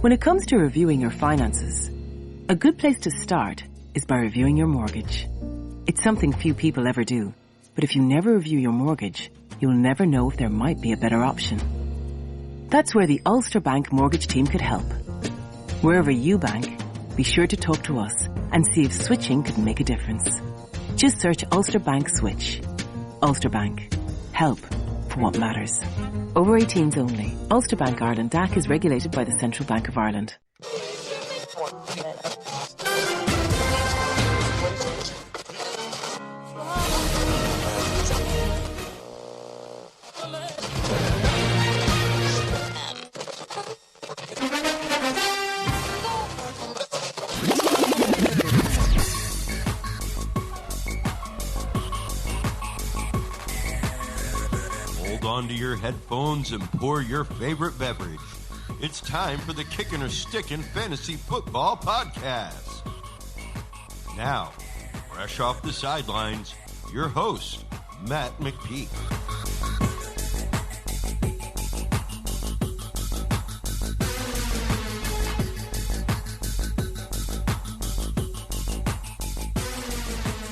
When it comes to reviewing your finances, a good place to start is by reviewing your mortgage. It's something few people ever do, but if you never review your mortgage, you'll never know if there might be a better option. That's where the Ulster Bank mortgage team could help. Wherever you bank, be sure to talk to us and see if switching could make a difference. Just search Ulster Bank Switch. Ulster Bank. Help for what matters. Over 18s only. Ulster Bank Ireland DAC is regulated by the Central Bank of Ireland. Onto your headphones and pour your favorite beverage. It's time for the Kickin' or Stickin' Fantasy Football Podcast. Now, fresh off the sidelines, your host, Matt McPeak.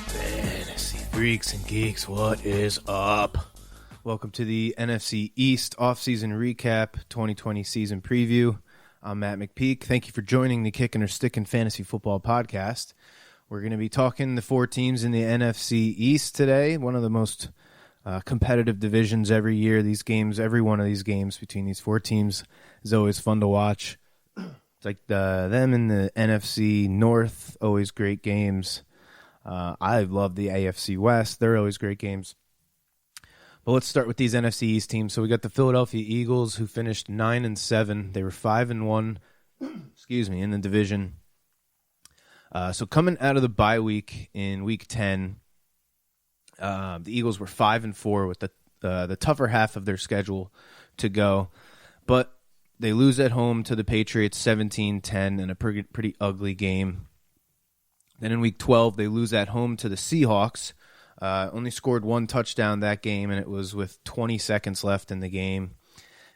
Fantasy freaks and geeks, what is up? Welcome to the NFC East offseason recap 2020 season preview. I'm Matt McPeak. Thank you for joining the Kickin' or Stickin' Fantasy Football Podcast. We're going to be talking the four teams in the NFC East today, one of the most competitive divisions every year. These games, every one of these games between these four teams is always fun to watch. It's like them in the NFC North, always great games. I love the AFC West. They're always great games. But let's start with these NFC East teams. So we got the Philadelphia Eagles, who finished 9-7. They were 5-1, in the division. So coming out of the bye week in Week 10, the Eagles were 5-4 with the tougher half of their schedule to go, but they lose at home to the Patriots 17-10 in a pretty ugly game. Then in Week 12, they lose at home to the Seahawks. Only scored one touchdown that game, and it was with 20 seconds left in the game.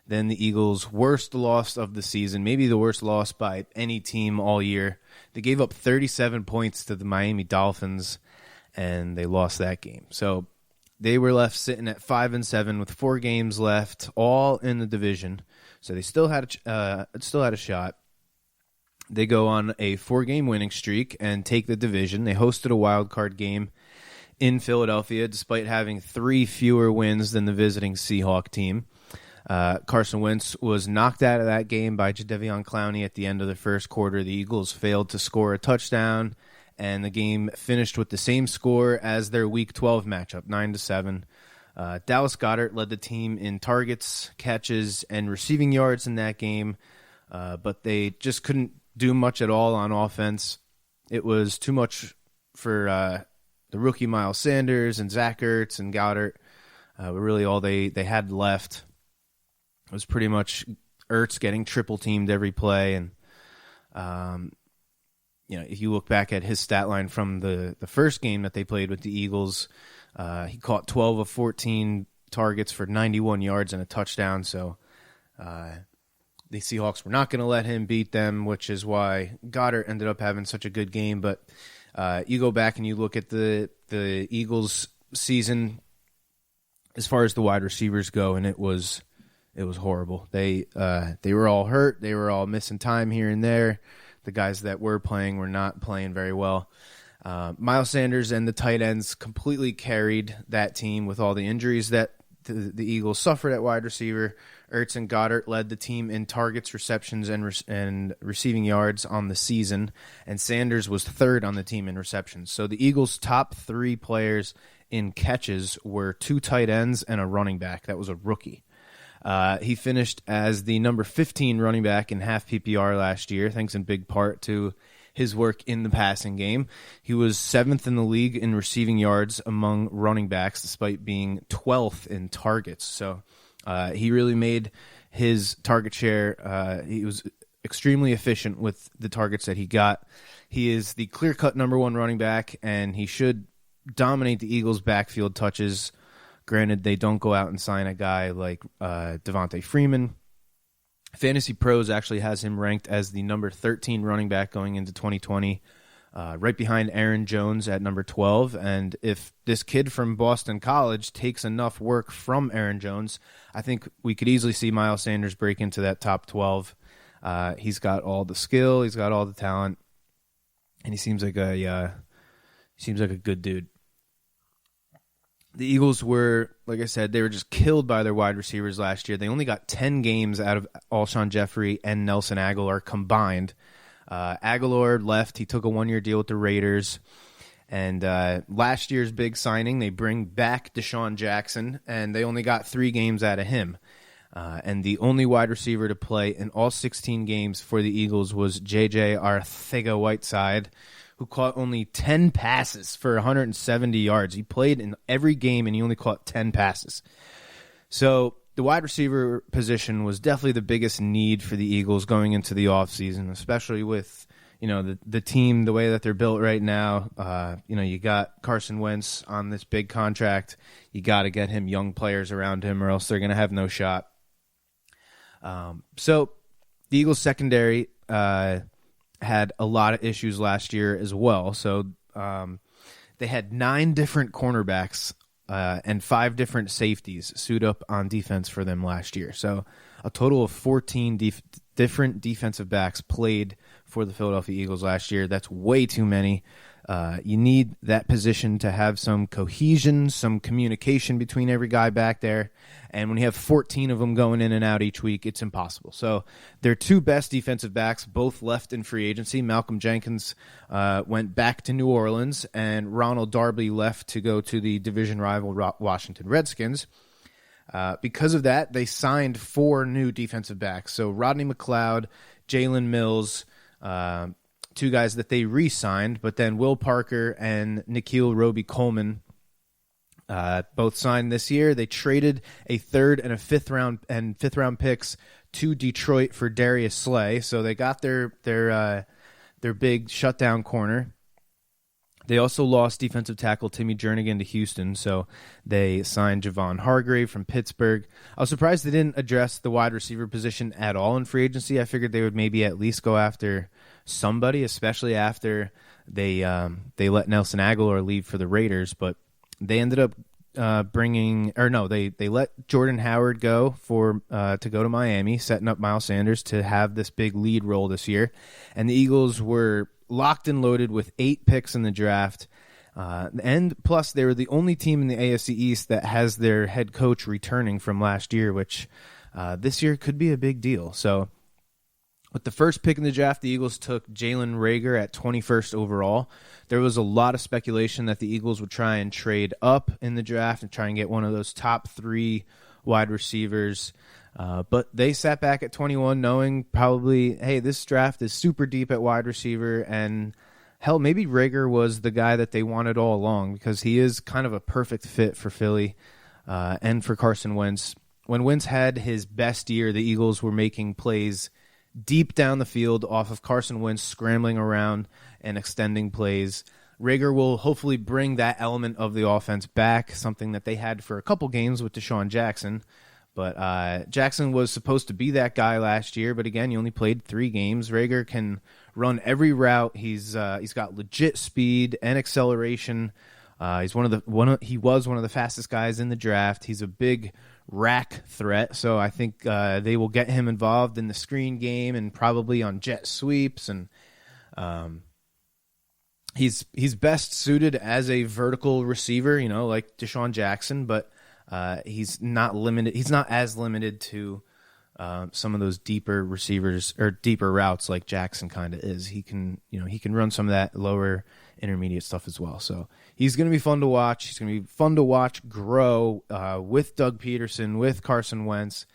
Then the Eagles' worst loss of the season, maybe the worst loss by any team all year. They gave up 37 points to the Miami Dolphins, and they lost that game. So they were left sitting at 5-7 with 4 games left, all in the division. So they still had a shot. They go on a 4-game winning streak and take the division. They hosted a wild card game in Philadelphia, despite having 3 fewer wins than the visiting Seahawk team. Carson Wentz was knocked out of that game by Jadeveon Clowney at the end of the first quarter. The Eagles failed to score a touchdown, and the game finished with the same score as their Week 12 matchup, 9-7. Dallas Goedert led the team in targets, catches, and receiving yards in that game, but they just couldn't do much at all on offense. It was too much for the rookie Miles Sanders and Zach Ertz and Goddard were really all they had left. It was pretty much Ertz getting triple teamed every play, and if you look back at his stat line from the first game that they played with the Eagles, he caught 12 of 14 targets for 91 yards and a touchdown. So the Seahawks were not going to let him beat them, which is why Goddard ended up having such a good game. But you go back and you look at the Eagles' season as far as the wide receivers go, and it was horrible. They were all hurt. They were all missing time here and there. The guys that were playing were not playing very well. Miles Sanders and the tight ends completely carried that team with all the injuries that the Eagles suffered at wide receiver. Ertz and Goddard led the team in targets, receptions, and receiving yards on the season, and Sanders was third on the team in receptions. So the Eagles' top 3 players in catches were 2 tight ends and a running back. That was a rookie. He finished as the number 15 running back in half PPR last year, thanks in big part to his work in the passing game. He was 7th in the league in receiving yards among running backs, despite being 12th in targets. So he really made his target share. He was extremely efficient with the targets that he got. He is the clear-cut number 1 running back, and he should dominate the Eagles' backfield touches. Granted, they don't go out and sign a guy like Devontae Freeman, Fantasy Pros actually has him ranked as the number 13 running back going into 2020, right behind Aaron Jones at number 12. And if this kid from Boston College takes enough work from Aaron Jones, I think we could easily see Miles Sanders break into that top 12. He's got all the skill, he's got all the talent, and he seems like a good dude. The Eagles were, like I said, they were just killed by their wide receivers last year. They only got 10 games out of Alshon Jeffrey and Nelson Aguilar combined. Aguilar left. He took a one-year deal with the Raiders. And last year's big signing, they bring back Deshaun Jackson, and they only got 3 games out of him. And the only wide receiver to play in all 16 games for the Eagles was J.J. Arcega-Whiteside, who caught only 10 passes for 170 yards. He played in every game, and he only caught 10 passes. So the wide receiver position was definitely the biggest need for the Eagles going into the offseason, especially with the team, the way that they're built right now. You got Carson Wentz on this big contract. You got to get him young players around him, or else they're going to have no shot. So the Eagles secondary had a lot of issues last year as well. So they had 9 different cornerbacks and 5 different safeties suit up on defense for them last year. So a total of 14 different defensive backs played for the Philadelphia Eagles last year. That's way too many. You need that position to have some cohesion, some communication between every guy back there. And when you have 14 of them going in and out each week, it's impossible. So their 2 best defensive backs both left in free agency. Malcolm Jenkins went back to New Orleans, and Ronald Darby left to go to the division rival Washington Redskins. Because of that, they signed 4 new defensive backs. So Rodney McLeod, Jalen Mills, 2 guys that they re-signed, but then Will Parker and Nikhil Roby-Coleman both signed this year. They traded a 3rd and a 5th round picks to Detroit for Darius Slay, so they got their big shutdown corner. They also lost defensive tackle Timmy Jernigan to Houston, so they signed Javon Hargrave from Pittsburgh. I was surprised they didn't address the wide receiver position at all in free agency. I figured they would maybe at least go after somebody, especially after they let Nelson Aguilar leave for the Raiders. But they ended up they let Jordan Howard go to go to Miami, setting up Miles Sanders to have this big lead role this year. And the Eagles were locked and loaded with 8 picks in the draft. And plus, they were the only team in the AFC East that has their head coach returning from last year, which this year could be a big deal. So with the first pick in the draft, the Eagles took Jalen Reagor at 21st overall. There was a lot of speculation that the Eagles would try and trade up in the draft and try and get one of those top 3 wide receivers. But they sat back at 21 knowing probably, hey, this draft is super deep at wide receiver, and hell, maybe Reagor was the guy that they wanted all along because he is kind of a perfect fit for Philly and for Carson Wentz. When Wentz had his best year, the Eagles were making plays deep down the field off of Carson Wentz scrambling around and extending plays. Reagor will hopefully bring that element of the offense back, something that they had for a couple games with Deshaun Jackson. But Jackson was supposed to be that guy last year, but again, he only played 3 games. Reagor can run every route. He's got legit speed and acceleration. He was one of the fastest guys in the draft. He's a big rack threat, so I think they will get him involved in the screen game and probably on jet sweeps. And he's best suited as a vertical receiver, like Deshaun Jackson, but he's not limited. He's not as limited to some of those deeper receivers or deeper routes like Jackson kind of is. He can run some of that lower intermediate stuff as well. So he's going to be fun to watch. He's going to be fun to watch grow with Doug Peterson, with Carson Wentz.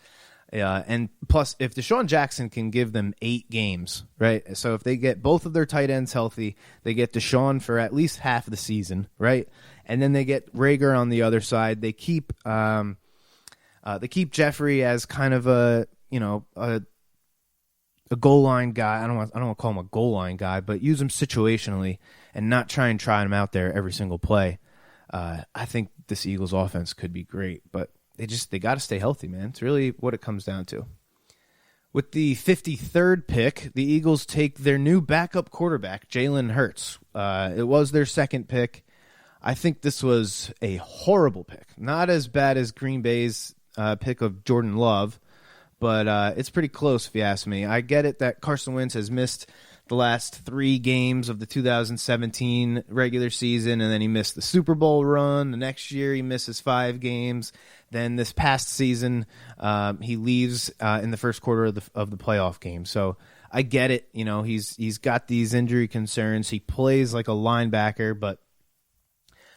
And plus, if Deshaun Jackson can give them 8 games, right? So if they get both of their tight ends healthy, they get Deshaun for at least half of the season, right? And then they get Reagor on the other side. They keep Jeffrey as kind of a goal line guy. I don't want to call him a goal line guy, but use him situationally and not try him out there every single play. I think this Eagles offense could be great, but they got to stay healthy, man. It's really what it comes down to. With the 53rd pick, the Eagles take their new backup quarterback, Jalen Hurts. It was their second pick. I think this was a horrible pick. Not as bad as Green Bay's pick of Jordan Love, but it's pretty close if you ask me. I get it that Carson Wentz has missed the last 3 games of the 2017 regular season, and then he missed the Super Bowl run. The next year he misses 5 games. Then this past season, he leaves in the first quarter of the playoff game. So I get it. You know, he's got these injury concerns. He plays like a linebacker, but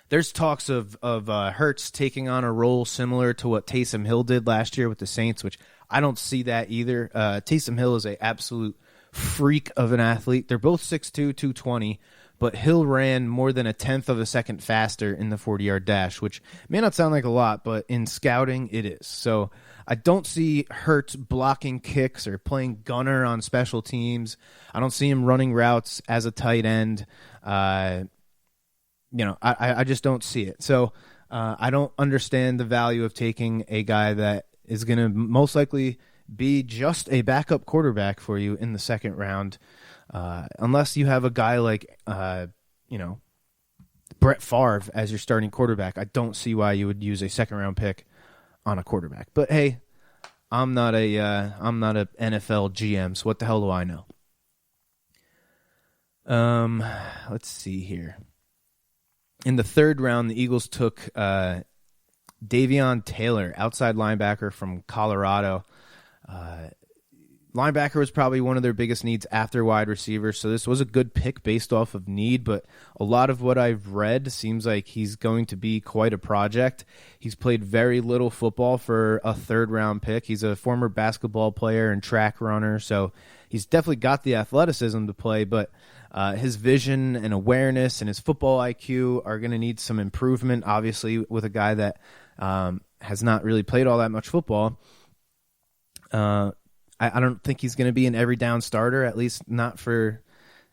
there's talks of Hurts taking on a role similar to what Taysom Hill did last year with the Saints, which I don't see that either. Taysom Hill is an absolute freak of an athlete. They're both 6'2", 220, but Hill ran more than a tenth of a second faster in the 40-yard dash, which may not sound like a lot, but in scouting, it is. So I don't see Hurts blocking kicks or playing gunner on special teams. I don't see him running routes as a tight end. I just don't see it. So I don't understand the value of taking a guy that is going to most likely be just a backup quarterback for you in the second round, unless you have a guy like, Brett Favre as your starting quarterback. I don't see why you would use a second-round pick on a quarterback. But hey, I'm not a NFL GM, so what the hell do I know? Let's see here. In the third round, the Eagles took Davion Taylor, outside linebacker from Colorado. Linebacker was probably one of their biggest needs after wide receiver, so this was a good pick based off of need, but a lot of what I've read seems like he's going to be quite a project. He's played very little football for a third-round pick. He's a former basketball player and track runner, so he's definitely got the athleticism to play, but his vision and awareness and his football IQ are going to need some improvement, obviously, with a guy that has not really played all that much football. I don't think he's going to be an every down starter, at least not for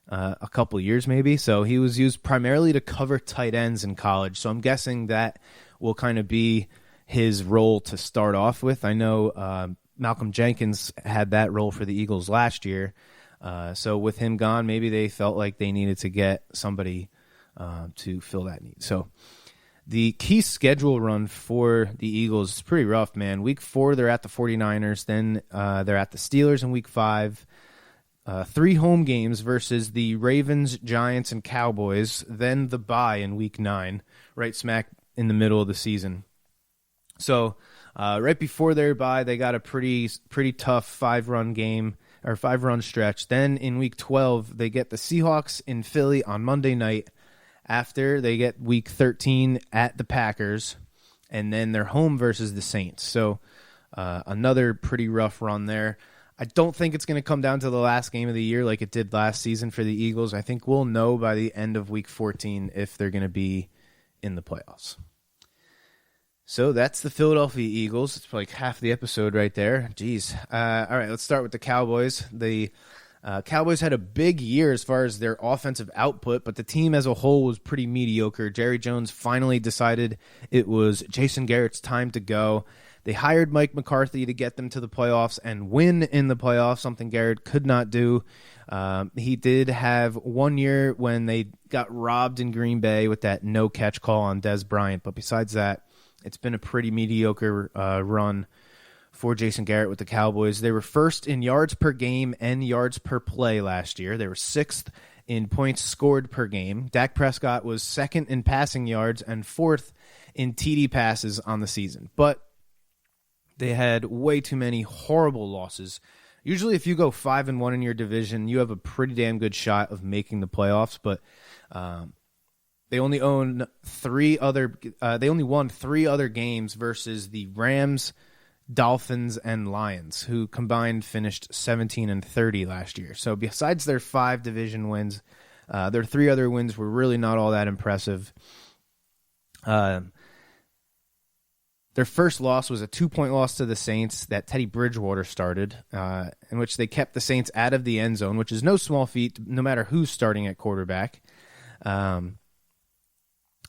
a couple years maybe. So he was used primarily to cover tight ends in college. So I'm guessing that will kind of be his role to start off with. I know Malcolm Jenkins had that role for the Eagles last year. So with him gone, maybe they felt like they needed to get somebody to fill that need. So the key schedule run for the Eagles is pretty rough, man. Week 4, they're at the 49ers. Then they're at the Steelers in Week 5. 3 home games versus the Ravens, Giants, and Cowboys. Then the bye in Week 9, right smack in the middle of the season. So right before their bye, they got a pretty tough 5-run game or 5-run stretch. Then in Week 12, they get the Seahawks in Philly on Monday night. After, they get Week 13 at the Packers, and then they're home versus the Saints. So another pretty rough run there. I don't think it's going to come down to the last game of the year like it did last season for the Eagles. I think we'll know by the end of Week 14 if they're going to be in the playoffs. So that's the Philadelphia Eagles. It's like half the episode right there. Jeez. All right, let's start with the Cowboys. The Cowboys had a big year as far as their offensive output, but the team as a whole was pretty mediocre. Jerry Jones finally decided it was Jason Garrett's time to go. They hired Mike McCarthy to get them to the playoffs and win in the playoffs, something Garrett could not do. He did have 1 year when they got robbed in Green Bay with that no-catch call on Dez Bryant, but besides that, it's been a pretty mediocre run for Jason Garrett with the Cowboys. They were first in yards per game and yards per play last year. They were 6th in points scored per game. Dak Prescott was 2nd in passing yards and 4th in TD passes on the season. But they had way too many horrible losses. Usually if you go 5-1 in your division, you have a pretty damn good shot of making the playoffs, but they only won 3 other games versus the Rams, Dolphins, and Lions, who combined finished 17-30 last year. So besides their 5 division wins, their 3 other wins were really not all that impressive. Their first loss was a 2-point loss to the Saints that Teddy Bridgewater started, in which they kept the Saints out of the end zone, which is no small feat, no matter who's starting at quarterback.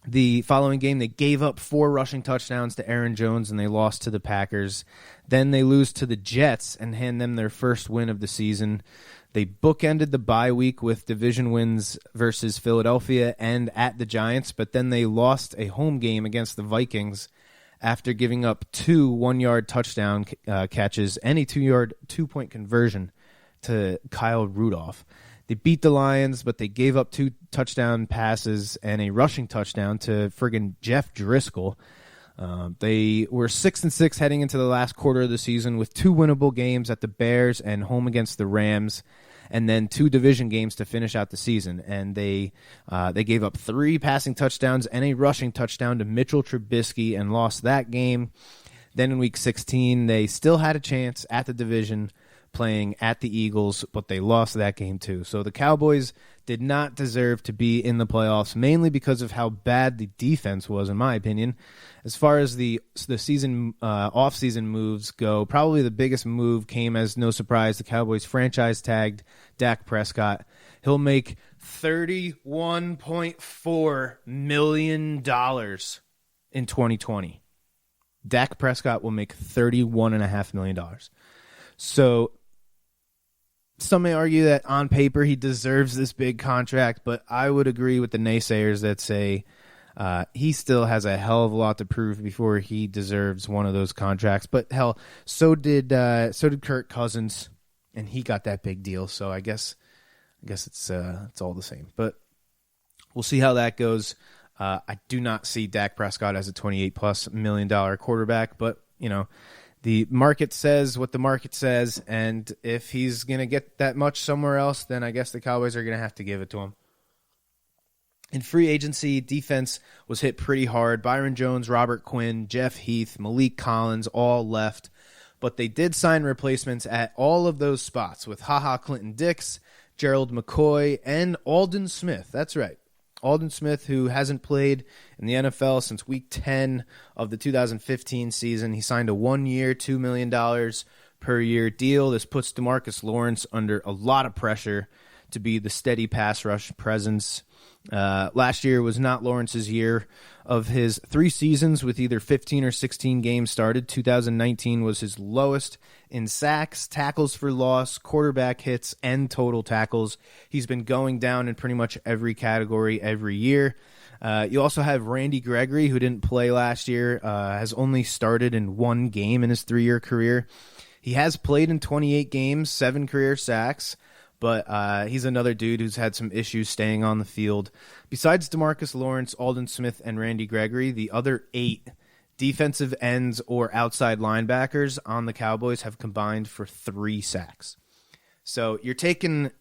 The following game, they gave up 4 rushing touchdowns to Aaron Jones, and they lost to the Packers. Then they lose to the Jets and hand them their first win of the season. They bookended the bye week with division wins versus Philadelphia and at the Giants, but then they lost a home game against the Vikings after giving up 2 one-yard touchdown catches and a 2-yard 2-point conversion to Kyle Rudolph. They beat the Lions, but they gave up 2 touchdown passes and a rushing touchdown to friggin' Jeff Driscoll. They were 6-6 heading into the last quarter of the season with 2 winnable games at the Bears and home against the Rams, and then 2 division games to finish out the season. And they gave up 3 passing touchdowns and a rushing touchdown to Mitchell Trubisky and lost that game. Then in Week 16, they still had a chance at the division playing at the Eagles, but they lost that game too. So the Cowboys did not deserve to be in the playoffs, mainly because of how bad the defense was, in my opinion. As far as the season off-season moves go, probably the biggest move came as no surprise. The Cowboys franchise tagged Dak Prescott. He'll make $31.4 million in 2020. Dak Prescott will make $31.5 million. So some may argue that on paper he deserves this big contract, but I would agree with the naysayers that say he still has a hell of a lot to prove before he deserves one of those contracts. But hell, so did Kirk Cousins, and he got that big deal. So I guess it's all the same. But we'll see how that goes. I do not see Dak Prescott as a $28+ million quarterback, but the market says what the market says, and if he's going to get that much somewhere else, then I guess the Cowboys are going to have to give it to him. In free agency, defense was hit pretty hard. Byron Jones, Robert Quinn, Jeff Heath, Malik Collins all left, but they did sign replacements at all of those spots with HaHa Clinton-Dix, Gerald McCoy, and Aldon Smith. That's right. Aldon Smith, who hasn't played in the NFL since Week 10 of the 2015 season. He signed a 1-year, $2 million per year deal. This puts DeMarcus Lawrence under a lot of pressure to be the steady pass rush presence. Last year was not Lawrence's year. Of his 3 seasons with either 15 or 16 games started, 2019 was his lowest in sacks, tackles for loss, quarterback hits, and total tackles. He's been going down in pretty much every category every year. You also have Randy Gregory, who didn't play last year, has only started in 1 game in his 3-year career. He has played in 28 games, 7 career sacks, but he's another dude who's had some issues staying on the field. Besides DeMarcus Lawrence, Aldon Smith, and Randy Gregory, the other 8 defensive ends or outside linebackers on the Cowboys have combined for 3 sacks. So you're taking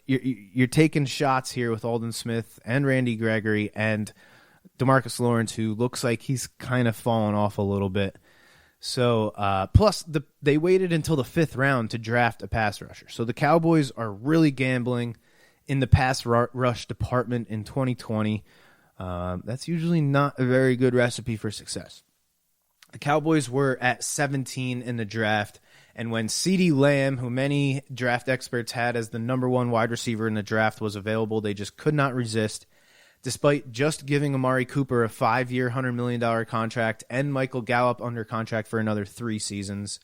shots here with Aldon Smith and Randy Gregory and DeMarcus Lawrence, who looks like he's kind of fallen off a little bit. So, plus they waited until the 5th round to draft a pass rusher. So the Cowboys are really gambling in the pass rush department in 2020. That's usually not a very good recipe for success. The Cowboys were at 17 in the draft, and when CeeDee Lamb, who many draft experts had as the number 1 wide receiver in the draft, was available, they just could not resist. Despite just giving Amari Cooper a 5-year, $100 million contract and Michael Gallup under contract for another 3 seasons,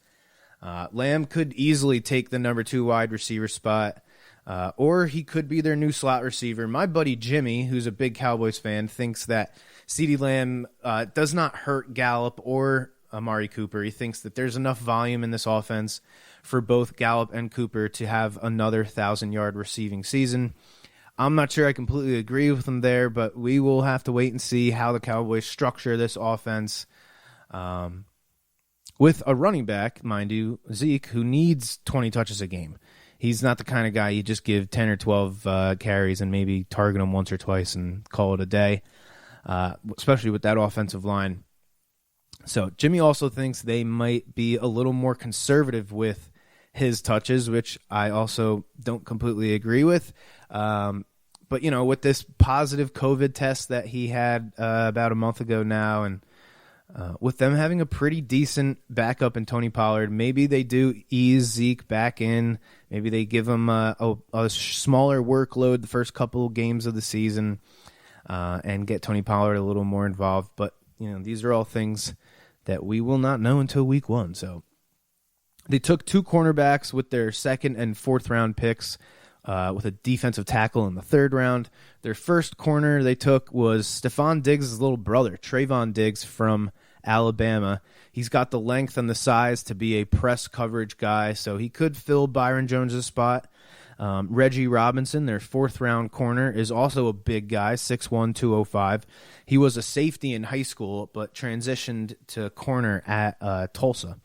Lamb could easily take the number 2 wide receiver spot, or he could be their new slot receiver. My buddy Jimmy, who's a big Cowboys fan, thinks that CeeDee Lamb does not hurt Gallup or Amari Cooper. He thinks that there's enough volume in this offense for both Gallup and Cooper to have another 1,000-yard receiving season. I'm not sure I completely agree with him there, but we will have to wait and see how the Cowboys structure this offense with a running back, mind you, Zeke, who needs 20 touches a game. He's not the kind of guy you just give 10 or 12 carries and maybe target him once or twice and call it a day, especially with that offensive line. So Jimmy also thinks they might be a little more conservative with his touches, which I also don't completely agree with. But, with this positive COVID test that he had about a month ago now, and with them having a pretty decent backup in Tony Pollard, maybe they do ease Zeke back in. Maybe they give him a smaller workload the first couple games of the season. and get Tony Pollard a little more involved. But, these are all things that we will not know until week 1. So they took 2 cornerbacks with their 2nd and 4th round picks, with a defensive tackle in the 3rd round. Their first corner they took was Stephon Diggs' little brother, Trayvon Diggs from Alabama. He's got the length and the size to be a press coverage guy, so he could fill Byron Jones' spot. Reggie Robinson, their 4th round corner, is also a big guy, 6'1", 205. He was a safety in high school, but transitioned to corner at Tulsa.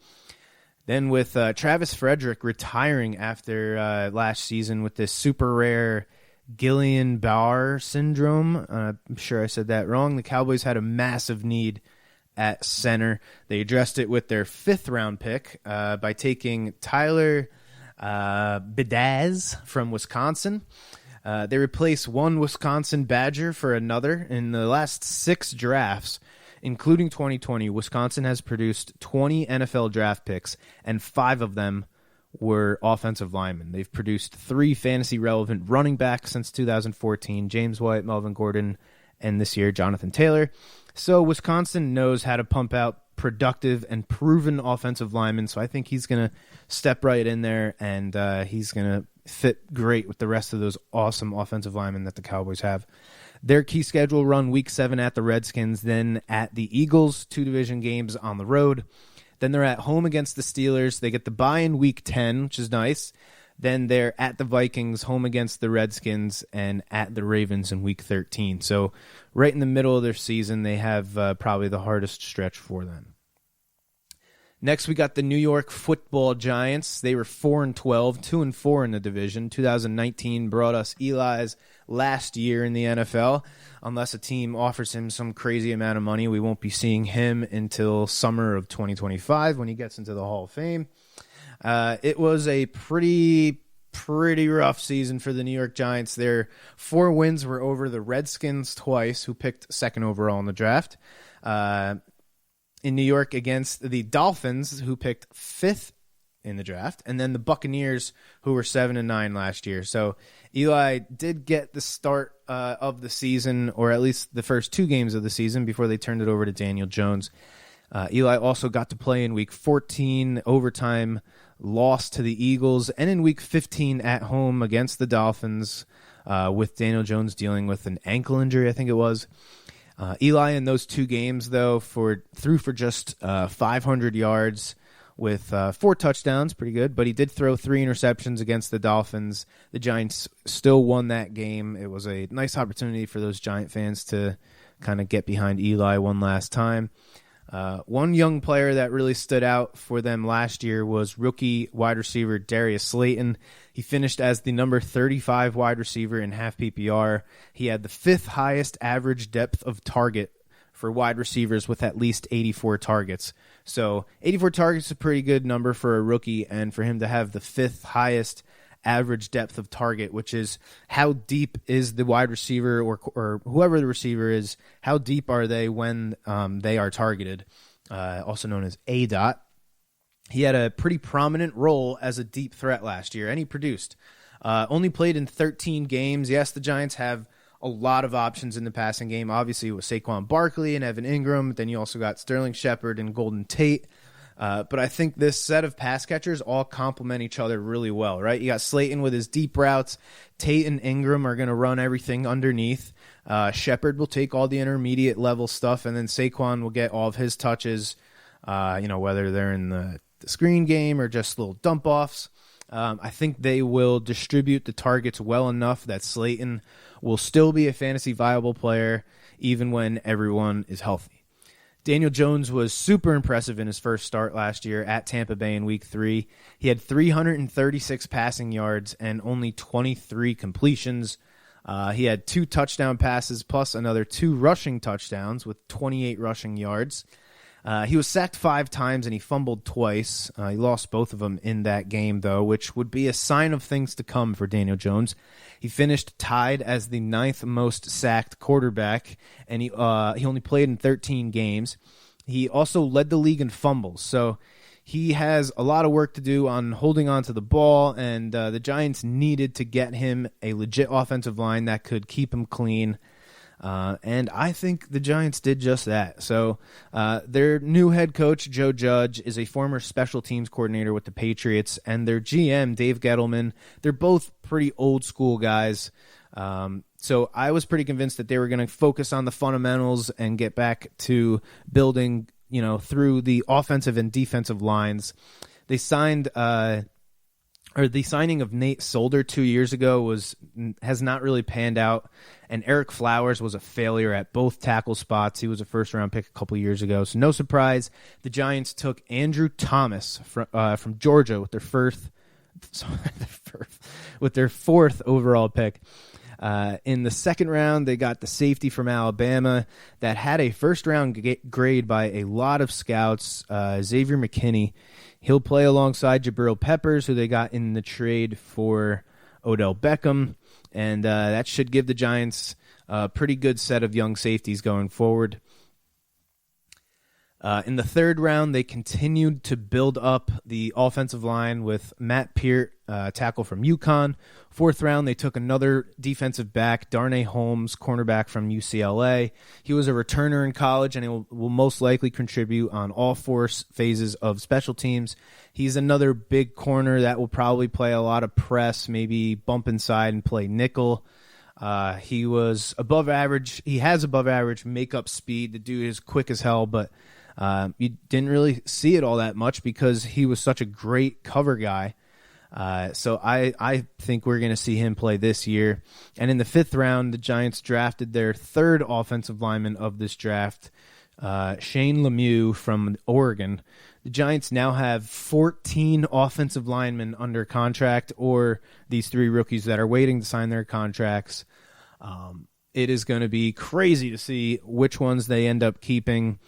Then with Travis Frederick retiring after last season with this super rare Guillain-Barré syndrome, I'm sure I said that wrong, the Cowboys had a massive need at center. They addressed it with their 5th round pick by taking Tyler Bedaz from Wisconsin. They replaced one Wisconsin Badger for another. In the last 6 drafts, including 2020, Wisconsin has produced 20 NFL draft picks, and 5 of them were offensive linemen. They've produced 3 fantasy-relevant running backs since 2014, James White, Melvin Gordon, and this year, Jonathan Taylor. So Wisconsin knows how to pump out productive and proven offensive linemen, so I think he's going to step right in there, and he's going to fit great with the rest of those awesome offensive linemen that the Cowboys have. Their key schedule run Week 7 at the Redskins, then at the Eagles, 2 division games on the road. Then they're at home against the Steelers. They get the bye in Week 10, which is nice. Then they're at the Vikings, home against the Redskins, and at the Ravens in Week 13. So right in the middle of their season, they have probably the hardest stretch for them. Next, we got the New York Football Giants. They were 4-12, 2-4 in the division. 2019 brought us Eli's last year in the NFL. Unless a team offers him some crazy amount of money, we won't be seeing him until summer of 2025 when he gets into the Hall of Fame. It was a pretty rough season for the New York Giants. Their 4 wins were over the Redskins twice, who picked 2nd overall in the draft. In New York against the Dolphins, who picked 5th in the draft, and then the Buccaneers, who were 7-9 last year. So Eli did get the start of the season, or at least the first 2 games of the season, before they turned it over to Daniel Jones. Eli also got to play in Week 14, overtime loss to the Eagles, and in Week 15 at home against the Dolphins, with Daniel Jones dealing with an ankle injury, I think it was. Eli in those 2 games, though, threw for just 500 yards with 4 touchdowns, pretty good, but he did throw 3 interceptions against the Dolphins. The Giants still won that game. It was a nice opportunity for those Giant fans to kind of get behind Eli one last time. One young player that really stood out for them last year was rookie wide receiver Darius Slayton. He finished as the number 35 wide receiver in half PPR. He had the 5th highest average depth of target for wide receivers with at least 84 targets. So 84 targets is a pretty good number for a rookie, and for him to have the 5th highest average depth of target, which is how deep is the wide receiver or whoever the receiver is, how deep are they when they are targeted, also known as ADOT. He had a pretty prominent role as a deep threat last year, and he produced. Only played in 13 games. Yes, the Giants have a lot of options in the passing game. Obviously, with Saquon Barkley and Evan Ingram. Then you also got Sterling Shepard and Golden Tate. But I think this set of pass catchers all complement each other really well, right? You got Slayton with his deep routes. Tate and Ingram are going to run everything underneath. Shepard will take all the intermediate level stuff, and then Saquon will get all of his touches, whether they're in the screen game or just little dump-offs. I think they will distribute the targets well enough that Slayton will still be a fantasy viable player even when everyone is healthy. Daniel Jones was super impressive in his first start last year at Tampa Bay in Week 3. He had 336 passing yards and only 23 completions. He had 2 touchdown passes plus another 2 rushing touchdowns with 28 rushing yards. He was sacked 5 times and he fumbled twice. He lost both of them in that game, though, which would be a sign of things to come for Daniel Jones. He finished tied as the 9th most sacked quarterback, and he only played in 13 games. He also led the league in fumbles, so he has a lot of work to do on holding on to the ball, and the Giants needed to get him a legit offensive line that could keep him clean. And I think the Giants did just that. So their new head coach, Joe Judge, is a former special teams coordinator with the Patriots, and their GM, Dave Gettleman, they're both pretty old school guys. So I was pretty convinced that they were going to focus on the fundamentals and get back to building, through the offensive and defensive lines. They signed, the signing of Nate Solder 2 years ago has not really panned out, and Eric Flowers was a failure at both tackle spots. He was a first-round pick a couple years ago, so no surprise. The Giants took Andrew Thomas from Georgia with their fourth overall pick. In the second round, they got the safety from Alabama that had a first-round grade by a lot of scouts, Xavier McKinney. He'll play alongside Jabril Peppers, who they got in the trade for Odell Beckham, and that should give the Giants a pretty good set of young safeties going forward. In the third round, they continued to build up the offensive line with Matt Peart, tackle from UConn. Fourth round, they took another defensive back, Darnay Holmes, cornerback from UCLA. He was a returner in college, and he will most likely contribute on all four phases of special teams. He's another big corner that will probably play a lot of press, maybe bump inside and play nickel. He was above average. He has above average makeup speed. The dude is quick as hell, but you didn't really see it all that much because he was such a great cover guy. So I think we're going to see him play this year. And in the fifth round, the Giants drafted their third offensive lineman of this draft, Shane Lemieux from Oregon. The Giants now have 14 offensive linemen under contract, or these three rookies that are waiting to sign their contracts. It is going to be crazy to see which ones they end up keeping.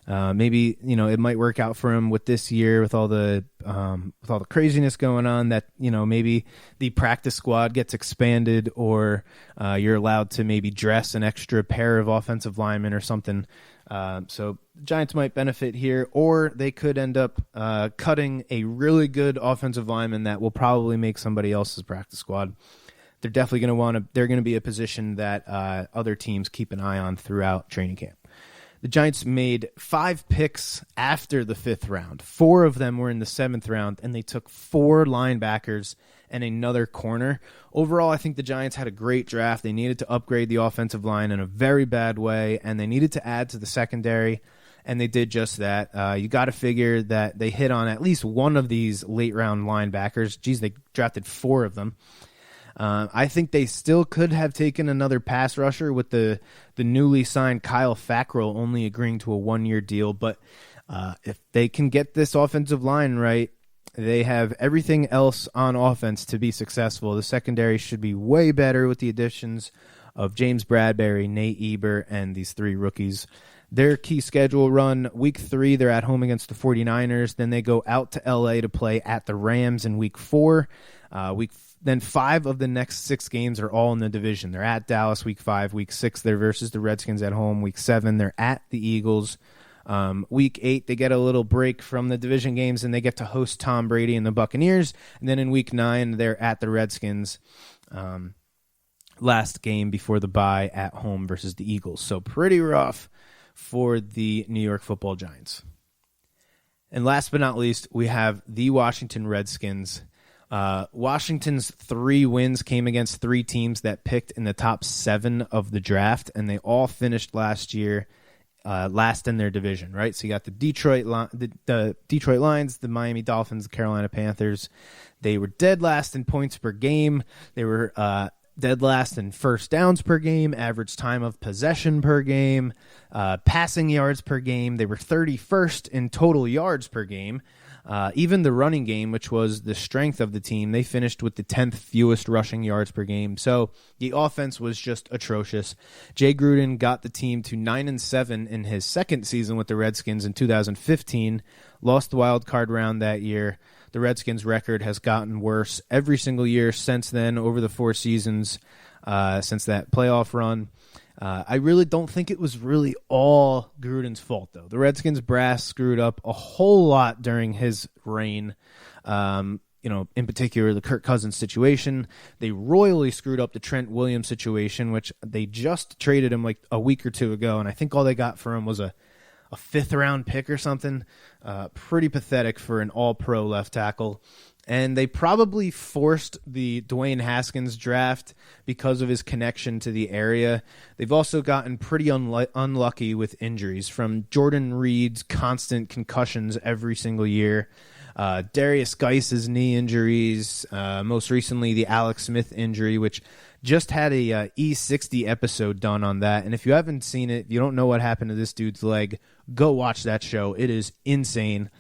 Maybe it might work out for him with this year with all the craziness going on. That maybe the practice squad gets expanded, or you're allowed to maybe dress an extra pair of offensive linemen or something. So the Giants might benefit here, or they could end up cutting a really good offensive lineman that will probably make somebody else's practice squad. They're definitely going to they're going to be a position that other teams keep an eye on throughout training camp. The Giants made 5 picks after the 5th round. 4 of them were in the 7th round, and they took 4 linebackers and another corner. Overall, I think the Giants had a great draft. They needed to upgrade the offensive line in a very bad way, and they needed to add to the secondary, and they did just that. You got to figure that they hit on at least one of these late-round linebackers. Geez, they drafted 4 of them. I think they still could have taken another pass rusher with the newly signed Kyle Fackrell only agreeing to a 1-year deal. But if they can get this offensive line right, they have everything else on offense to be successful. The secondary should be way better with the additions of James Bradbury, Nate Eber, and these 3 rookies. Their key schedule run, week 3, they're at home against the 49ers. Then they go out to L.A. to play at the Rams in week 4. Then 5 of the next 6 games are all in the division. They're at Dallas week 5. Week 6, they're versus the Redskins at home. Week 7, they're at the Eagles. Week 8, they get a little break from the division games, and they get to host Tom Brady and the Buccaneers. And then in week 9, they're at the Redskins. Last game before the bye at home versus the Eagles. So pretty rough for the New York Football Giants. And last but not least, we have the Washington Redskins. Washington's 3 wins came against 3 teams that picked in the top 7 of the draft, and they all finished last year last in their division, right? So you got the Detroit Lions, the Miami Dolphins, the Carolina Panthers. They were dead last in points per game. They were dead last in first downs per game, average time of possession per game, passing yards per game. They were 31st in total yards per game. Even the running game, which was the strength of the team, they finished with the 10th fewest rushing yards per game. So the offense was just atrocious. Jay Gruden got the team to 9-7 in his second season with the Redskins in 2015, lost the wild card round that year. The Redskins' record has gotten worse every single year since then, over the 4 seasons since that playoff run. I really don't think it was really all Gruden's fault, though. The Redskins brass screwed up a whole lot during his reign. in particular, the Kirk Cousins situation. They royally screwed up the Trent Williams situation, which they just traded him like a week or two ago, and I think all they got for him was a fifth-round pick or something. Pretty pathetic for an all-pro left tackle. And they probably forced the Dwayne Haskins draft because of his connection to the area. They've also gotten pretty unlucky with injuries, from Jordan Reed's constant concussions every single year, Darius Geis's knee injuries, most recently the Alex Smith injury, which just had a E60 episode done on that. And if you haven't seen it, you don't know what happened to this dude's leg, go watch that show. It is insane.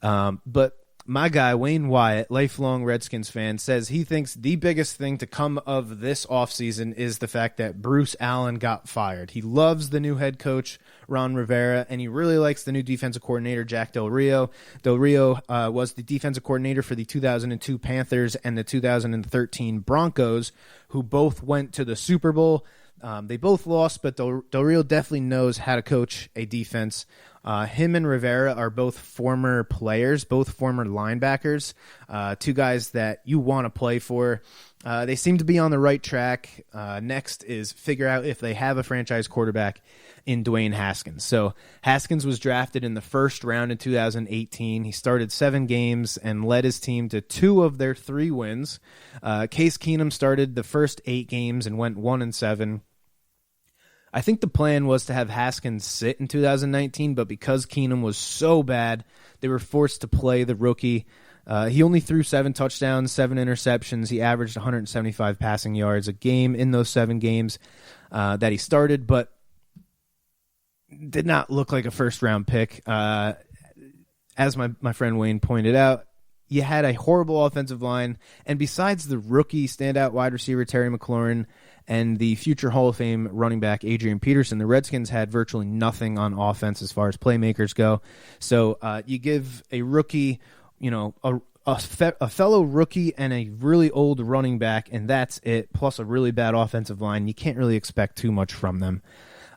But my guy, Wayne Wyatt, lifelong Redskins fan, says he thinks the biggest thing to come of this offseason is the fact that Bruce Allen got fired. He loves the new head coach, Ron Rivera, and he really likes the new defensive coordinator, Jack Del Rio. Del Rio was the defensive coordinator for the 2002 Panthers and the 2013 Broncos, who both went to the Super Bowl. They both lost, but Del Rio definitely knows how to coach a defense. Him and Rivera are both former players, both former linebackers, two guys that you want to play for. They seem to be on the right track. Next is figure out if they have a franchise quarterback in Dwayne Haskins. So Haskins was drafted in the first round in 2018. He started 7 games and led his team to 2 of their 3 wins. Case Keenum started the first 8 games and went 1-7. I think the plan was to have Haskins sit in 2019, but because Keenum was so bad, they were forced to play the rookie. He only threw 7 touchdowns, 7 interceptions. He averaged 175 passing yards a game in those 7 games that he started, but did not look like a first-round pick. As my friend Wayne pointed out, you had a horrible offensive line, and besides the rookie standout wide receiver Terry McLaurin and the future Hall of Fame running back Adrian Peterson, the Redskins had virtually nothing on offense as far as playmakers go. So you give a rookie, a fellow rookie and a really old running back, and that's it, plus a really bad offensive line. You can't really expect too much from them,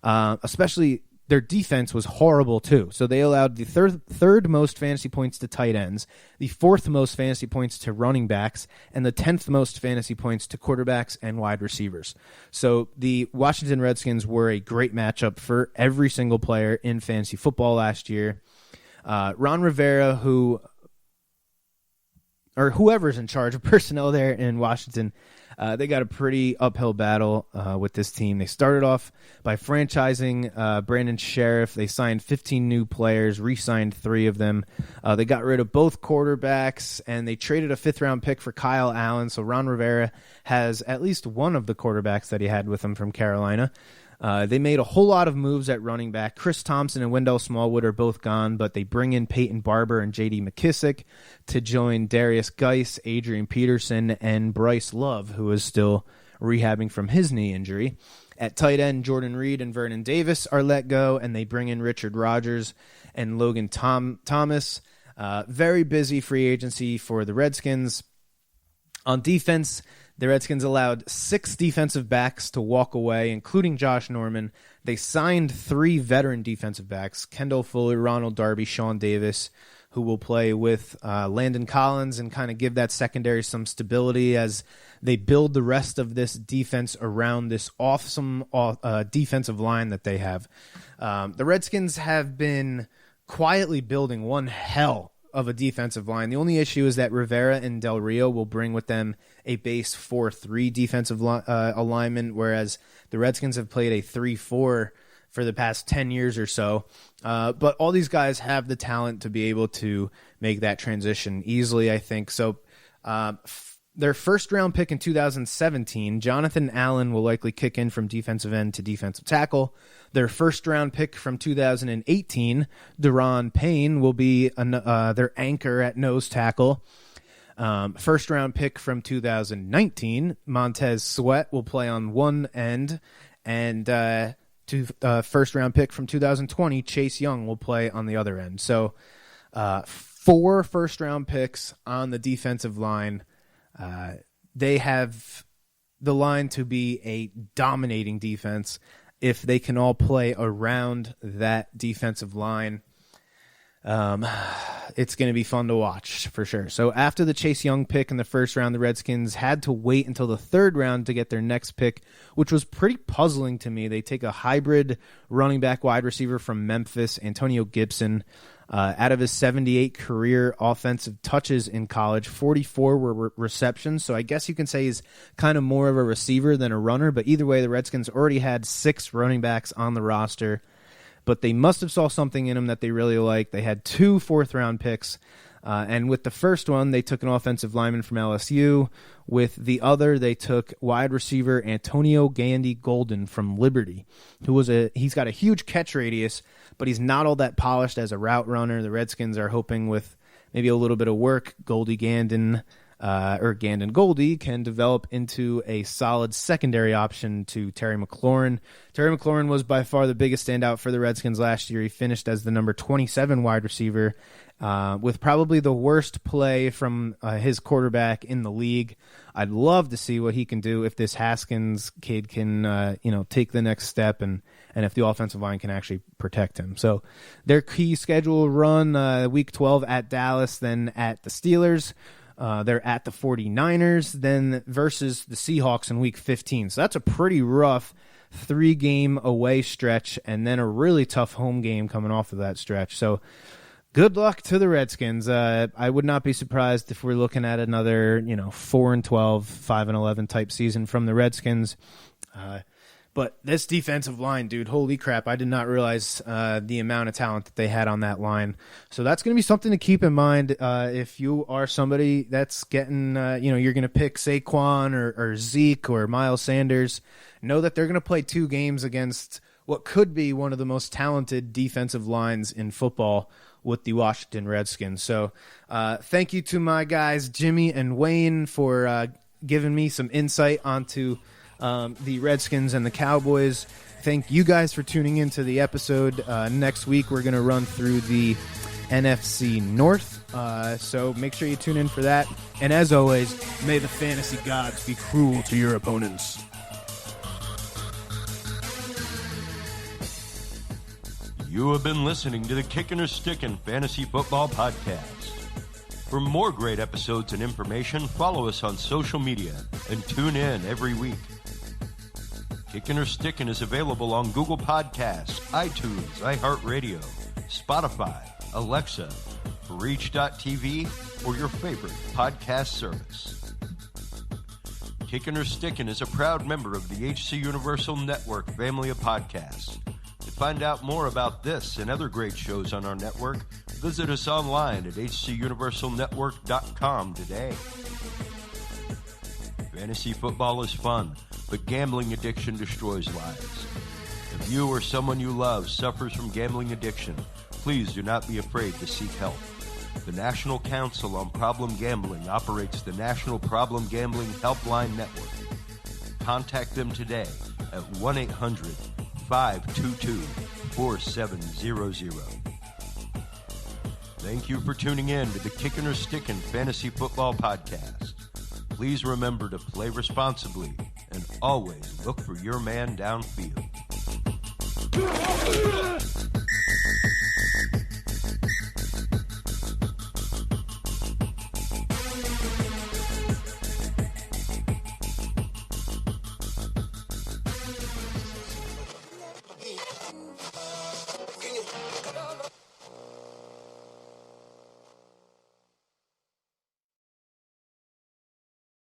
especially their defense was horrible too. So they allowed the third most fantasy points to tight ends, the 4th most fantasy points to running backs, and the 10th most fantasy points to quarterbacks and wide receivers. So the Washington Redskins were a great matchup for every single player in fantasy football last year. Ron Rivera, whoever's in charge of personnel there in Washington, they got a pretty uphill battle with this team. They started off by franchising Brandon Sheriff. They signed 15 new players, re-signed 3 of them. They got rid of both quarterbacks, and they traded a 5th-round pick for Kyle Allen. So Ron Rivera has at least one of the quarterbacks that he had with him from Carolina. They made a whole lot of moves at running back. Chris Thompson and Wendell Smallwood are both gone, but they bring in Peyton Barber and J.D. McKissick to join Darius Geis, Adrian Peterson, and Bryce Love, who is still rehabbing from his knee injury. At tight end, Jordan Reed and Vernon Davis are let go, and they bring in Richard Rodgers and Logan Thomas. Very busy free agency for the Redskins. On defense, the Redskins allowed 6 defensive backs to walk away, including Josh Norman. They signed 3 veteran defensive backs, Kendall Fuller, Ronald Darby, Sean Davis, who will play with Landon Collins and kind of give that secondary some stability as they build the rest of this defense around this awesome defensive line that they have. The Redskins have been quietly building one hell of a defensive line. The only issue is that Rivera and Del Rio will bring with them a base 4-3 defensive alignment, whereas the Redskins have played a 3-4 for the past 10 years or so. But all these guys have the talent to be able to make that transition easily, I think. So their first-round pick in 2017, Jonathan Allen, will likely kick in from defensive end to defensive tackle. Their first-round pick from 2018, Deron Payne, will be their anchor at nose tackle. First-round pick from 2019, Montez Sweat will play on one end, and first-round pick from 2020, Chase Young will play on the other end. So 4 first-round picks on the defensive line. They have the line to be a dominating defense if they can all play around that defensive line. It's going to be fun to watch for sure. So after the Chase Young pick in the first round, the Redskins had to wait until the third round to get their next pick, which was pretty puzzling to me. They take a hybrid running back wide receiver from Memphis, Antonio Gibson. Out of his 78 career offensive touches in college, 44 were receptions. So I guess you can say he's kind of more of a receiver than a runner. But either way, the Redskins already had 6 running backs on the roster. But they must have saw something in him that they really liked. They had 2 fourth-round picks. And with the first one, they took an offensive lineman from LSU. With the other, they took wide receiver Antonio Gandy Golden from Liberty, he's got a huge catch radius, but he's not all that polished as a route runner. The Redskins are hoping with maybe a little bit of work, Gandon Goldie can develop into a solid secondary option to Terry McLaurin. Terry McLaurin was by far the biggest standout for the Redskins last year. He finished as the number 27 wide receiver, with probably the worst play from his quarterback in the league. I'd love to see what he can do if this Haskins kid can, take the next step and if the offensive line can actually protect him. So their key schedule run week 12 at Dallas, then at the Steelers. They're at the 49ers, then versus the Seahawks in week 15. So that's a pretty rough 3-game away stretch, and then a really tough home game coming off of that stretch. So good luck to the Redskins. I would not be surprised if we're looking at another, 4-12, 5-11 type season from the Redskins. But this defensive line, dude, holy crap. I did not realize the amount of talent that they had on that line. So that's going to be something to keep in mind if you are somebody that's getting, you're going to pick Saquon or Zeke or Miles Sanders. Know that they're going to play 2 games against what could be one of the most talented defensive lines in football with the Washington Redskins. So thank you to my guys, Jimmy and Wayne, for giving me some insight onto the Redskins and the Cowboys. Thank you guys for tuning into the episode. Next week, we're going to run through the NFC North. So make sure you tune in for that. And as always, may the fantasy gods be cruel to your opponents. You have been listening to the Kickin' or Stickin' Fantasy Football Podcast. For more great episodes and information, follow us on social media and tune in every week. Kickin' or Stickin' is available on Google Podcasts, iTunes, iHeartRadio, Spotify, Alexa, Reach.tv, or your favorite podcast service. Kickin' or Stickin' is a proud member of the HC Universal Network family of podcasts. To find out more about this and other great shows on our network, visit us online at hcuniversalnetwork.com today. Fantasy football is fun, but gambling addiction destroys lives. If you or someone you love suffers from gambling addiction, please do not be afraid to seek help. The National Council on Problem Gambling operates the National Problem Gambling Helpline Network. Contact them today at 1-800-522-4700. Thank you for tuning in to the Kickin' or Stickin' Fantasy Football Podcast. Please remember to play responsibly and always look for your man downfield.